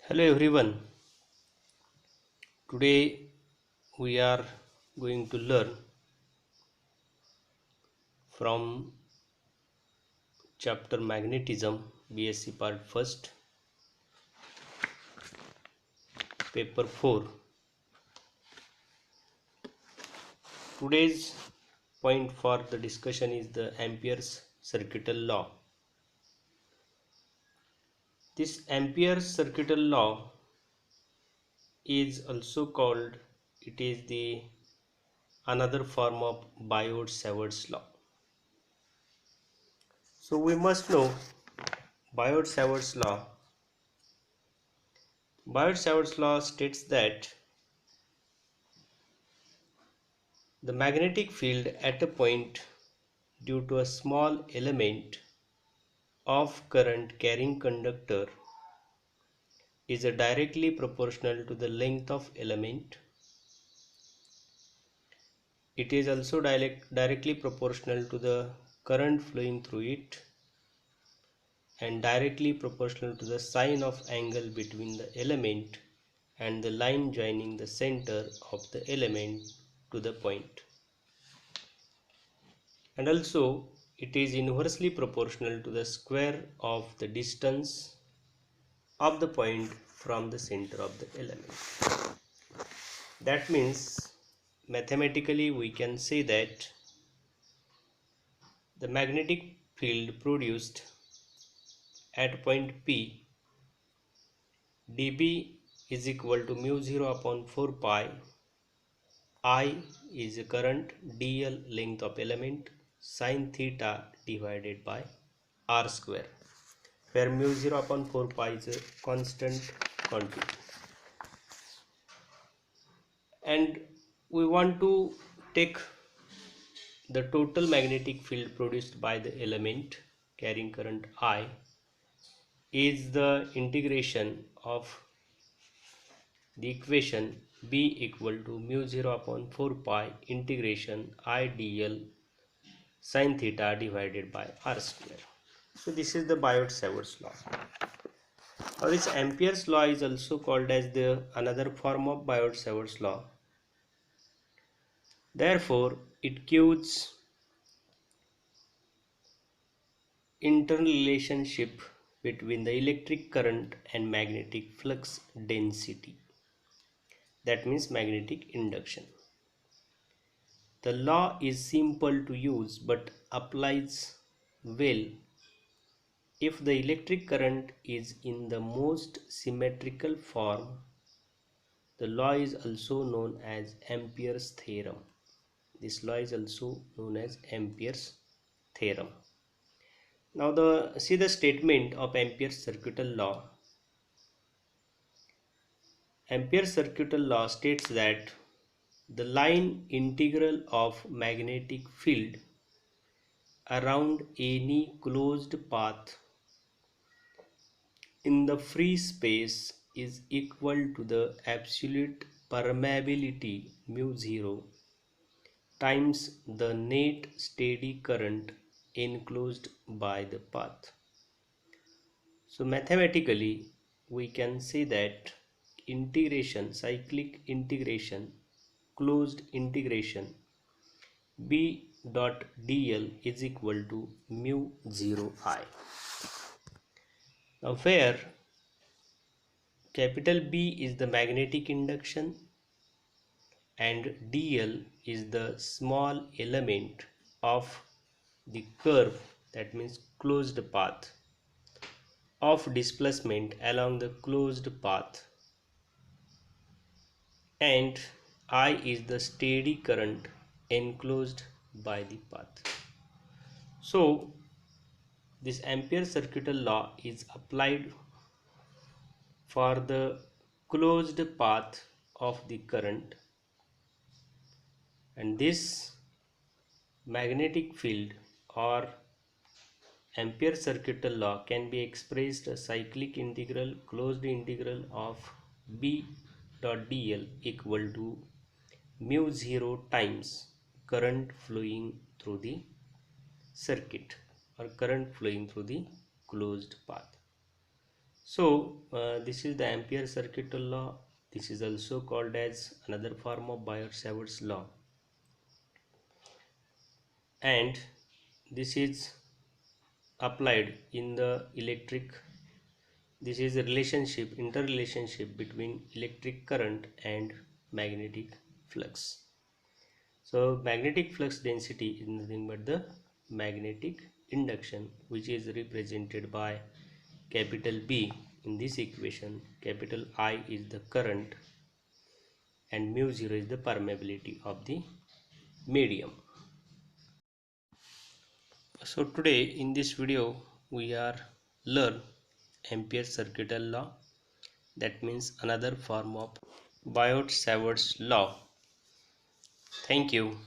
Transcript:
Hello everyone. Today we are going to learn from chapter Magnetism BSc part 1st paper 4. Today's point for the discussion is the Ampere's circuital law. This Ampere's circuital law is also called, it is the another form of Biot-Savart's law. So we must know Biot-Savart's law. Biot-Savart's law states that the magnetic field at a point due to a small element of current carrying conductor is directly proportional to the length of element. It is also directly proportional to the current flowing through it and directly proportional to the sine of angle between the element and the line joining the center of the element to the point. And also it is inversely proportional to the square of the distance of the point from the center of the element. That means mathematically we can say that the magnetic field produced at point P dB is equal to mu 0 upon 4 pi. I is a current, dl length of element, sine theta divided by r square, where mu 0 upon 4 pi is a constant quantity. And we want to take the total magnetic field produced by the element carrying current I is the integration of the equation B equal to mu 0 upon 4 pi integration I dl sin theta divided by r square. So this is the Biot-Savart's law. Now this Ampere's law is also called as the another form of Biot-Savart's law. Therefore it gives internal relationship between the electric current and magnetic flux density, that means magnetic induction. The law is simple to use but applies well if the electric current is in the most symmetrical form. The law is also known as Ampere's theorem. This law is also known as Ampere's theorem. Now see the statement of Ampere's circuital law. Ampere's circuital law states that the line integral of magnetic field around any closed path in the free space is equal to the absolute permeability mu 0 times the net steady current enclosed by the path. So mathematically we can say that integration, cyclic integration, closed integration B dot dl is equal to mu 0 I. Now where capital B is the magnetic induction and dl is the small element of the curve, that means closed path of displacement along the closed path, and I is the steady current enclosed by the path. So this Ampere's circuital law is applied for the closed path of the current, and this magnetic field or Ampere's circuital law can be expressed as cyclic integral closed integral of B dot dl equal to mu 0 times current flowing through the circuit or current flowing through the closed path. So this is the Ampere circuital law. This is also called as another form of Biot-Savart's law, and this is applied in the electric. This is a relationship, interrelationship between electric current and magnetic flux. So magnetic flux density is nothing but the magnetic induction, which is represented by capital B in this equation. Capital I is the current and mu 0 is the permeability of the medium. So today in this video we are learn Ampere circuital law, that means another form of Biot-Savart's law. Thank you.